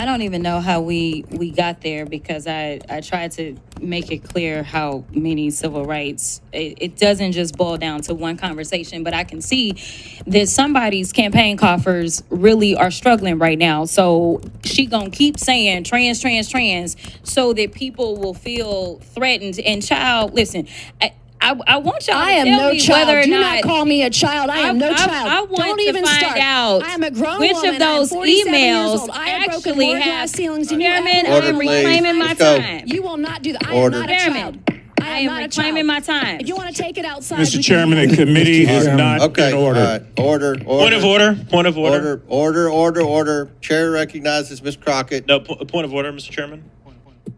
I don't even know how we got there, because I tried to make it clear how many civil rights, it doesn't just boil down to one conversation, but I can see that somebody's campaign coffers really are struggling right now. So she gonna keep saying trans, trans, trans, so that people will feel threatened. And child, listen, I want y'all to tell me whether or Do not. not call me a child. I am no child. I want Don't to even find start. out I am a grown which woman. of those I am 47 years emails old. I have broken actually more have. glass ceilings than you Chairman, ever I will. am reclaiming my Let's go. time. You will not do that. I Order. am not a child. Chairman, I I am am not a reclaiming child. my time. If you want to take it outside, Mr. we Chairman, can. the committee is not Okay, in order. all right. Order. Point of order. Point of order. Order. Chair recognizes Ms. Crockett. No, point of order, Mr. Chairman.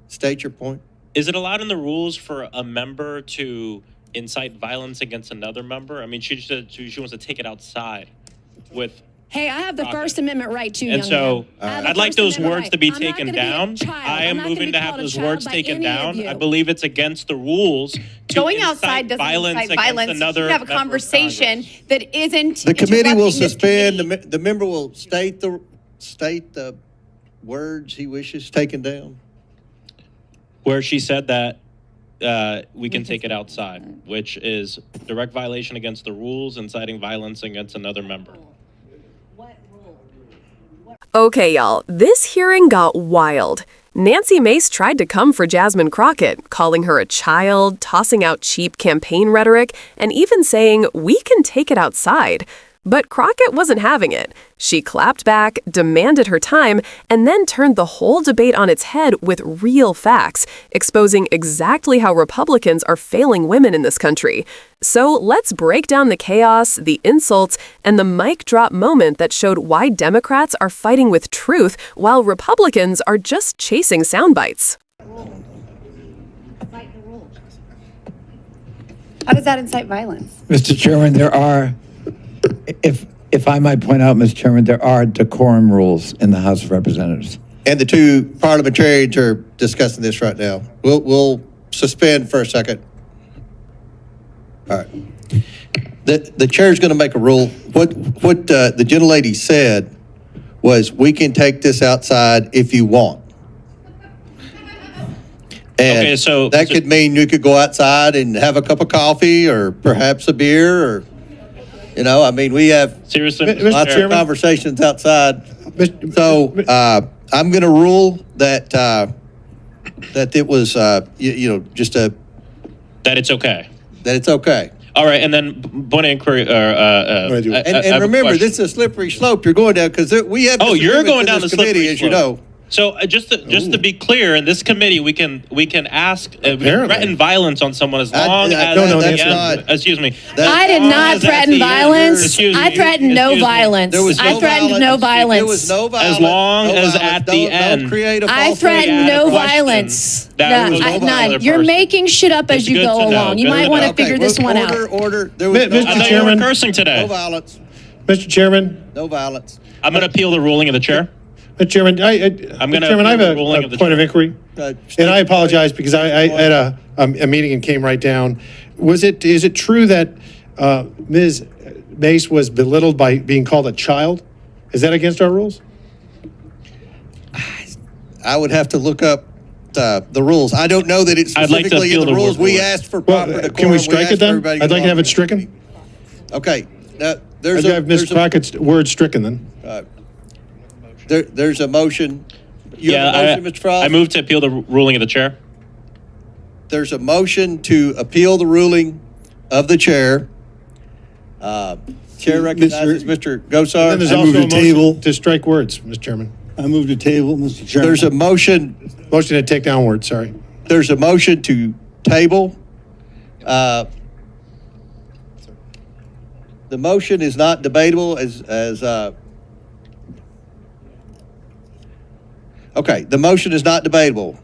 State your point. Is it allowed in the rules for a member to incite violence against another member? I mean, she said she wants to take it outside with. Hey, I have the Crockett. First Amendment right too, And young so man. I have the I'd like First those Amendment words right. to be I'm not taken gonna be a down. child. I I'm am not gonna moving be to have called a those child words by taken any of down. you. I believe it's against the rules to Going incite outside doesn't violence incite against violence. another You have a member of conversation Congress. that isn't. The committee will interrupting this suspend. committee. The member will state the words he wishes taken down. Where she said that we can take it outside, which is direct violation against the rules, inciting violence against another member. Okay, y'all, this hearing got wild. Nancy Mace tried to come for Jasmine Crockett, calling her a child, tossing out cheap campaign rhetoric, and even saying, "We can take it outside." But Crockett wasn't having it. She clapped back, demanded her time, and then turned the whole debate on its head with real facts, exposing exactly how Republicans are failing women in this country. So let's break down the chaos, the insults, and the mic drop moment that showed why Democrats are fighting with truth while Republicans are just chasing sound bites. How does that incite violence? Mr. Chairman, there are, if I might point out, Mr. Chairman, there are decorum rules in the House of Representatives. And the two parliamentarians are discussing this right now. We'll suspend for a second. All right. The chair's going to make a rule. What the gentlelady said was, we can take this outside if you want. And Okay, so- that could mean you could go outside and have a cup of coffee or perhaps a beer, or, I mean, we have Seriously, Mr. lots of Chairman. conversations outside. Mr. So I'm going to rule that that it was just that it's okay. that it's okay. All right, and then point of inquiry. And remember, this is a slippery slope you're going down, because we have. Oh, you're disagreements going in down this the slippery committee, as you slope. know. So just to be clear, in this committee, we can ask we can Apparently. threaten violence on someone as long as no, at that's the end- not- excuse me. I did not threaten violence. I threatened no violence. There was I threatened no violence. There was no violence. As long no as violence. at the Don't end- create a I false threatened add a no question violence. that was None. over None. another You're person. making shit up as It's you good go to know. along. You Good might to want know. to figure this one out. Order. There was no Mr. I thought you Chairman. were cursing today. No violence. Mr. Chairman, No violence. I'm going to appeal the ruling of the chair. Mr. Chairman, I'm gonna Mr. Chairman, I have appeal the ruling of the a point of chair. inquiry. And I apologize because I had a meeting and came right down. Is it true that Ms. Mace was belittled by being called a child? Is that against our rules? I would have to look up the rules. I don't know that it's I'd like to specifically in appeal the the rules. word We for it. asked for proper Well, decorum. can we strike asked it then? everybody I'd like to have it involved. stricken. Okay. I'd There's have Ms. a Crockett's word stricken then. there's a motion. You have a motion, Mr. Frost? I move to appeal the ruling of the chair. There's a motion to appeal the ruling of the chair. Chair recognizes Mr. And then Gosar. there's I also move a to motion table. to strike words, Mr. Chairman. I move to table, Mr. Chairman. There's a motion. Motion to take down words, sorry. There's a motion to table. The motion is not debatable okay, the motion is not debatable.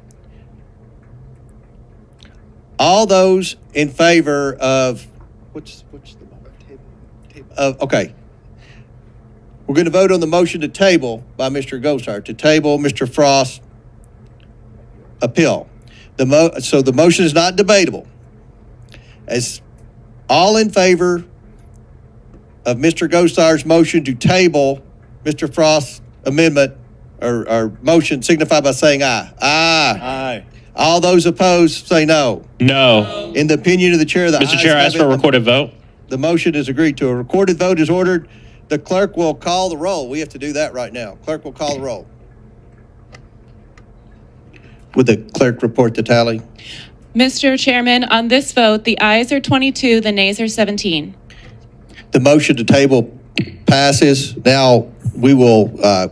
All those in favor of, what's the, okay. We're going to vote on the motion to table by Mr. Gosar, to table Mr. Frost's appeal. So the motion is not debatable. As all in favor of Mr. Gosar's motion to table Mr. Frost's amendment, or motion signify by saying aye. Aye. All those opposed say no. No. In the opinion of the chair, the Mr. ayes Chair, I have ask for a it. recorded vote. The motion is agreed to. A recorded vote is ordered. The clerk will call the roll. We have to do that right now. Clerk will call the roll. Would the clerk report the tally? Mr. Chairman, on this vote, the ayes are 22, the nays are 17. The motion to table passes. Now we will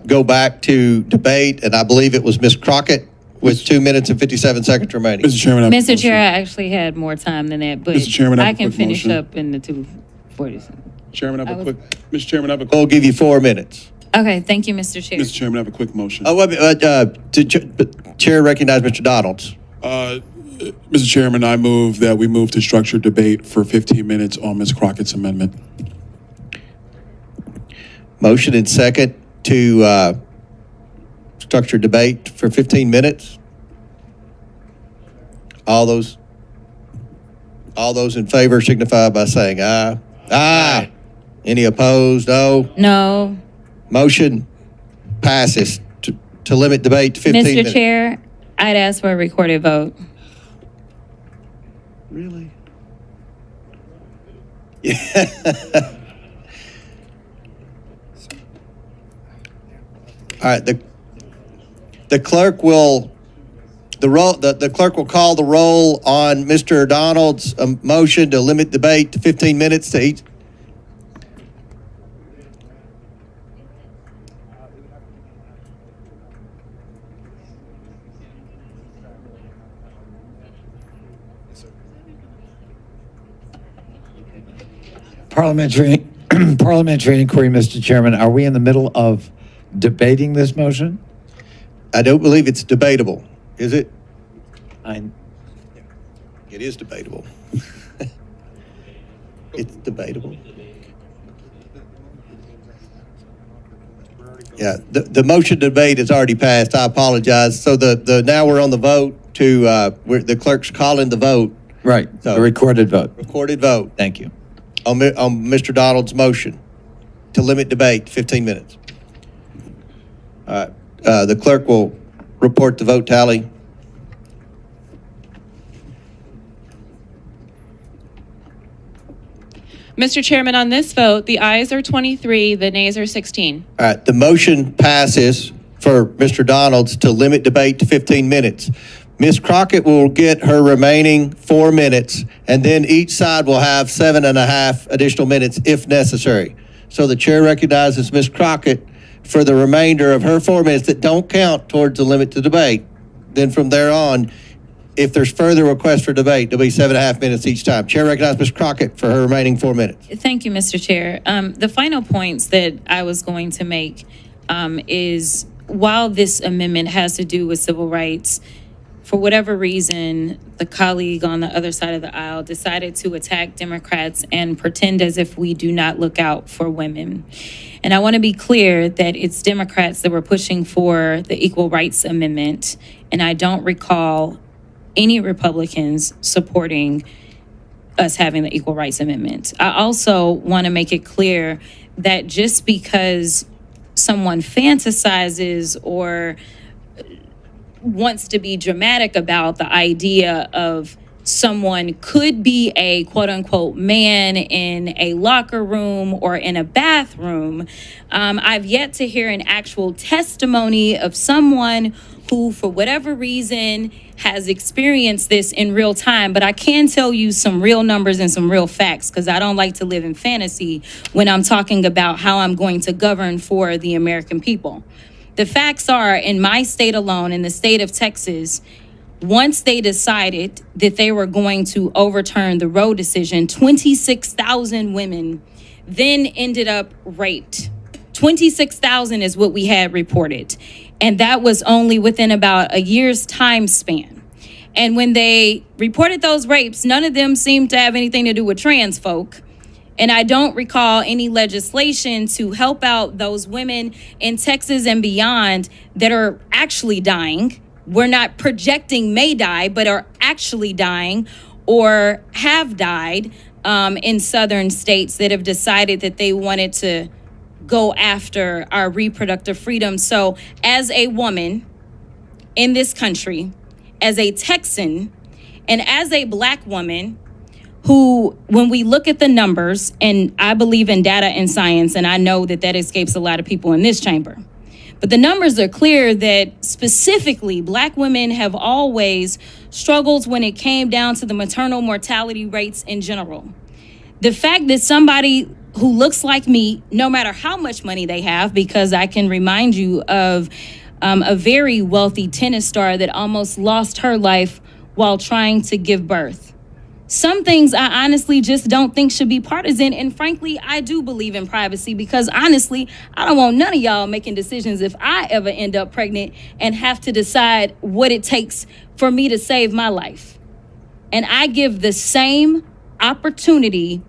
go back to debate, and I believe it was Ms. Crockett with 2 minutes and 57 seconds remaining. Mr. Chairman, I have a Mr. Chair, I motion. actually had more time than that, but Mr. Chairman, I have I a can quick finish motion. up in the 2:40. Chairman, I have I a was- quick, Mr. Chairman, I have a We'll quick, give you 4 minutes. Okay, thank you, Mr. Chair. Mr. Chairman, I have a quick motion. Oh, wait, Chair recognize Mr. Donalds. Mr. Chairman, I move that we move to structured debate for 15 minutes on Ms. Crockett's amendment. Motion and second to structure debate for 15 minutes. All those in favor signify by saying aye. Aye. Any opposed? No. No. Motion passes to limit debate to 15 minutes. Mr. Chair, I'd ask for a recorded vote. Really? Yeah. All right, the clerk will the clerk will call the roll on Mr. Donald's motion to limit debate to 15 minutes to each. Parliamentary inquiry, Mr. Chairman. Are we in the middle of debating this motion? I don't believe it's debatable, is it? It is debatable. It's debatable. Yeah, the motion debate is already passed. I apologize. So now we're on the vote to the clerk's calling the vote. Right, So- a recorded vote. Recorded vote Thank you. on Mr. Donald's motion to limit debate to 15 minutes. All right, the clerk will report the vote tally. Mr. Chairman, on this vote, the ayes are 23, the nays are 16. All right, the motion passes for Mr. Donalds to limit debate to 15 minutes. Ms. Crockett will get her remaining 4 minutes, and then each side will have 7.5 additional minutes if necessary. So the chair recognizes Ms. Crockett for the remainder of her 4 minutes that don't count towards the limit to debate. Then from there on, if there's further requests for debate, there'll be 7.5 minutes each time. Chair recognizes Ms. Crockett for her remaining 4 minutes. Thank you, Mr. Chair. The final points that I was going to make is while this amendment has to do with civil rights, for whatever reason, the colleague on the other side of the aisle decided to attack Democrats and pretend as if we do not look out for women. And I want to be clear that it's Democrats that were pushing for the Equal Rights Amendment, and I don't recall any Republicans supporting us having the Equal Rights Amendment. I also want to make it clear that just because someone fantasizes or wants to be dramatic about the idea of someone could be a quote unquote man in a locker room or in a bathroom, I've yet to hear an actual testimony of someone who, for whatever reason, has experienced this in real time. But I can tell you some real numbers and some real facts, because I don't like to live in fantasy when I'm talking about how I'm going to govern for the American people. The facts are, in my state alone, in the state of Texas, once they decided that they were going to overturn the Roe decision, 26,000 women then ended up raped. 26,000 is what we had reported. And that was only within about a year's time span. And when they reported those rapes, none of them seemed to have anything to do with trans folk. And I don't recall any legislation to help out those women in Texas and beyond that are actually dying. We're not projecting may die, but are actually dying or have died in southern states that have decided that they wanted to go after our reproductive freedom. So as a woman in this country, as a Texan, and as a Black woman who, when we look at the numbers, and I believe in data and science, and I know that that escapes a lot of people in this chamber, but the numbers are clear that specifically Black women have always struggled when it came down to the maternal mortality rates in general. The fact that somebody who looks like me, no matter how much money they have, because I can remind you of a very wealthy tennis star that almost lost her life while trying to give birth. Some things I honestly just don't think should be partisan. And frankly, I do believe in privacy because honestly, I don't want none of y'all making decisions if I ever end up pregnant and have to decide what it takes for me to save my life. And I give the same opportunity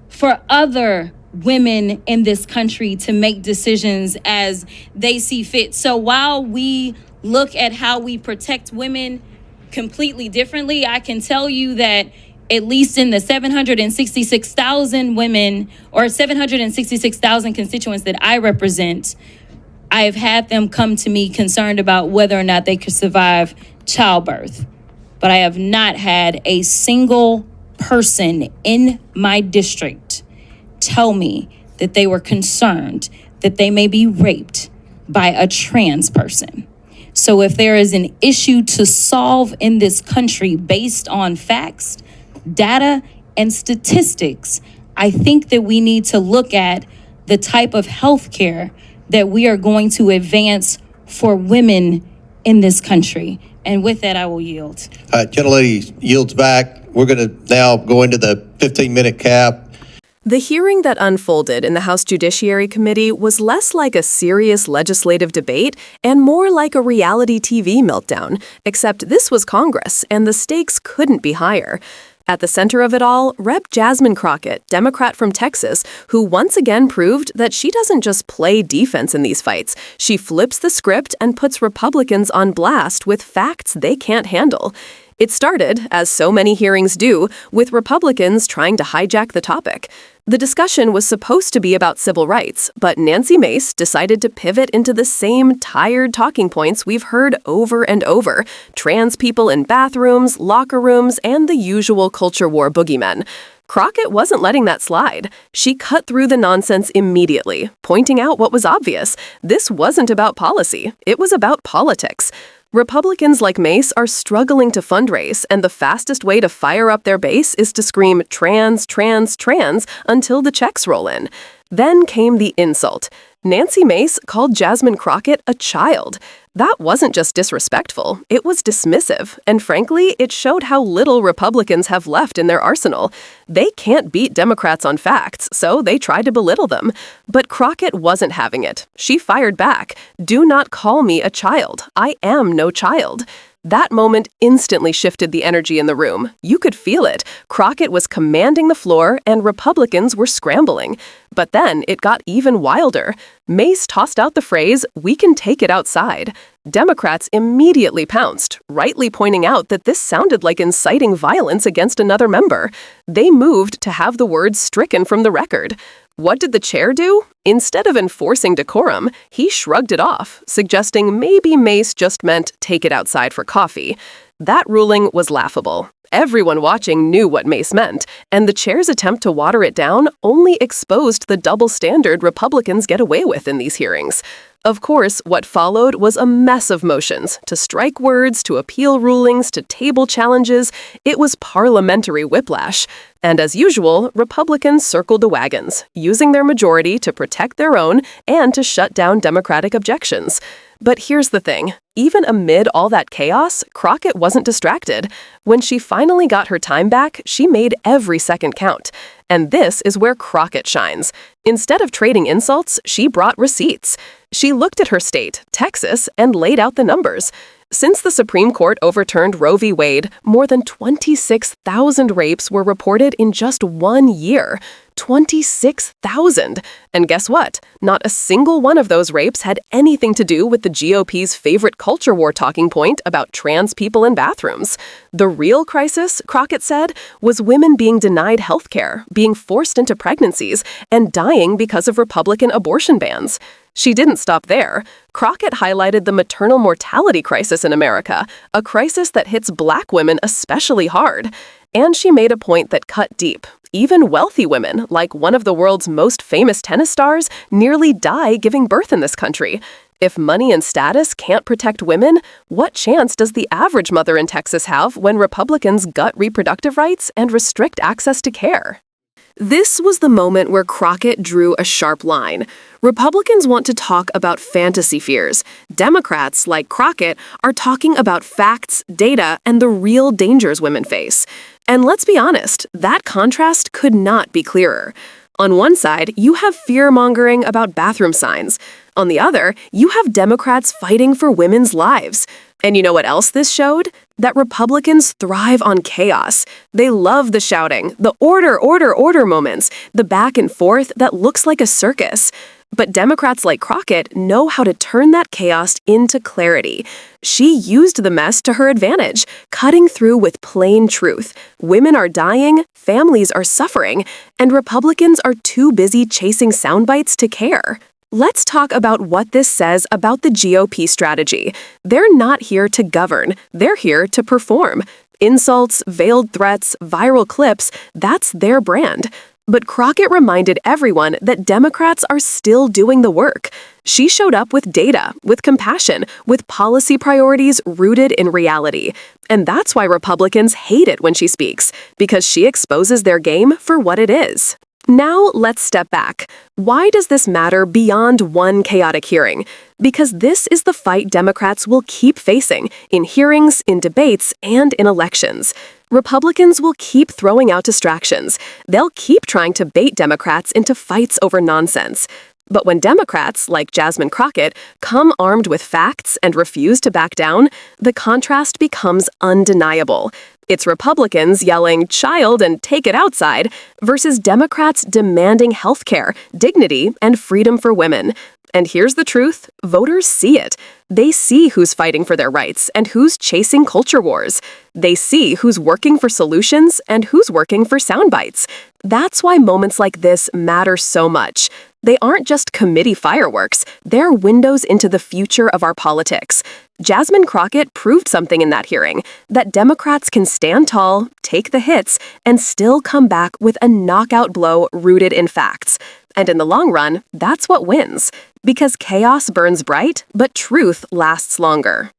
for other women in this country to make decisions as they see fit. So while we look at how we protect women completely differently, I can tell you that at least in the 766,000 women or 766,000 constituents that I represent, I have had them come to me concerned about whether or not they could survive childbirth. But I have not had a single person in my district tell me that they were concerned that they may be raped by a trans person. So if there is an issue to solve in this country based on facts, data, and statistics, I think that we need to look at the type of health care that we are going to advance for women in this country. And with that, I will yield. Gentlelady yields back. We're going to now go into the 15-minute cap. The hearing that unfolded in the House Judiciary Committee was less like a serious legislative debate and more like a reality TV meltdown, except this was Congress and the stakes couldn't be higher. At the center of it all, Rep. Jasmine Crockett, Democrat from Texas, who once again proved that she doesn't just play defense in these fights. She flips the script and puts Republicans on blast with facts they can't handle. It started, as so many hearings do, with Republicans trying to hijack the topic. The discussion was supposed to be about civil rights, but Nancy Mace decided to pivot into the same tired talking points we've heard over and over: trans people in bathrooms, locker rooms, and the usual culture war boogeymen. Crockett wasn't letting that slide. She cut through the nonsense immediately, pointing out what was obvious. This wasn't about policy. It was about politics. Republicans like Mace are struggling to fundraise, and the fastest way to fire up their base is to scream trans, trans, trans until the checks roll in. Then came the insult. Nancy Mace called Jasmine Crockett a child. That wasn't just disrespectful, it was dismissive, and frankly, it showed how little Republicans have left in their arsenal. They can't beat Democrats on facts, so they tried to belittle them. But Crockett wasn't having it. She fired back. "Do not call me a child. I am no child." That moment instantly shifted the energy in the room. You could feel it. Crockett was commanding the floor, and Republicans were scrambling. But then it got even wilder. Mace tossed out the phrase, "We can take it outside." Democrats immediately pounced, rightly pointing out that this sounded like inciting violence against another member. They moved to have the words stricken from the record. What did the chair do? Instead of enforcing decorum, he shrugged it off, suggesting maybe Mace just meant take it outside for coffee. That ruling was laughable. Everyone watching knew what Mace meant, and the chair's attempt to water it down only exposed the double standard Republicans get away with in these hearings. Of course, what followed was a mess of motions, to strike words, to appeal rulings, to table challenges. It was parliamentary whiplash. And as usual, Republicans circled the wagons, using their majority to protect their own and to shut down Democratic objections. But here's the thing. Even amid all that chaos, Crockett wasn't distracted. When she finally got her time back, she made every second count. And this is where Crockett shines. Instead of trading insults, she brought receipts. She looked at her state, Texas, and laid out the numbers. Since the Supreme Court overturned Roe v. Wade, more than 26,000 rapes were reported in just 1 year. 26,000. And guess what? Not a single one of those rapes had anything to do with the GOP's favorite culture war talking point about trans people in bathrooms. The real crisis, Crockett said, was women being denied health care, being forced into pregnancies, and dying because of Republican abortion bans. She didn't stop there. Crockett highlighted the maternal mortality crisis in America, a crisis that hits Black women especially hard. And she made a point that cut deep. Even wealthy women, like one of the world's most famous tennis stars, nearly die giving birth in this country. If money and status can't protect women, what chance does the average mother in Texas have when Republicans gut reproductive rights and restrict access to care? This was the moment where Crockett drew a sharp line. Republicans want to talk about fantasy fears. Democrats, like Crockett, are talking about facts, data, and the real dangers women face. And let's be honest, that contrast could not be clearer. On one side, you have fear-mongering about bathroom signs. On the other, you have Democrats fighting for women's lives. And you know what else this showed? That Republicans thrive on chaos. They love the shouting, the order, order, order moments, the back and forth that looks like a circus. But Democrats like Crockett know how to turn that chaos into clarity. She used the mess to her advantage, cutting through with plain truth. Women are dying, families are suffering, and Republicans are too busy chasing soundbites to care. Let's talk about what this says about the GOP strategy. They're not here to govern, they're here to perform. Insults, veiled threats, viral clips, that's their brand. But Crockett reminded everyone that Democrats are still doing the work. She showed up with data, with compassion, with policy priorities rooted in reality. And that's why Republicans hate it when she speaks, because she exposes their game for what it is. Now, let's step back. Why does this matter beyond one chaotic hearing? Because this is the fight Democrats will keep facing in hearings, in debates, and in elections. Republicans will keep throwing out distractions. They'll keep trying to bait Democrats into fights over nonsense. But when Democrats, like Jasmine Crockett, come armed with facts and refuse to back down, the contrast becomes undeniable. It's Republicans yelling, "Child," and "take it outside," versus Democrats demanding health care, dignity, and freedom for women. And here's the truth, voters see it. They see who's fighting for their rights and who's chasing culture wars. They see who's working for solutions and who's working for sound bites. That's why moments like this matter so much. They aren't just committee fireworks, they're windows into the future of our politics. Jasmine Crockett proved something in that hearing, that Democrats can stand tall, take the hits, and still come back with a knockout blow rooted in facts. And in the long run, that's what wins. Because chaos burns bright, but truth lasts longer.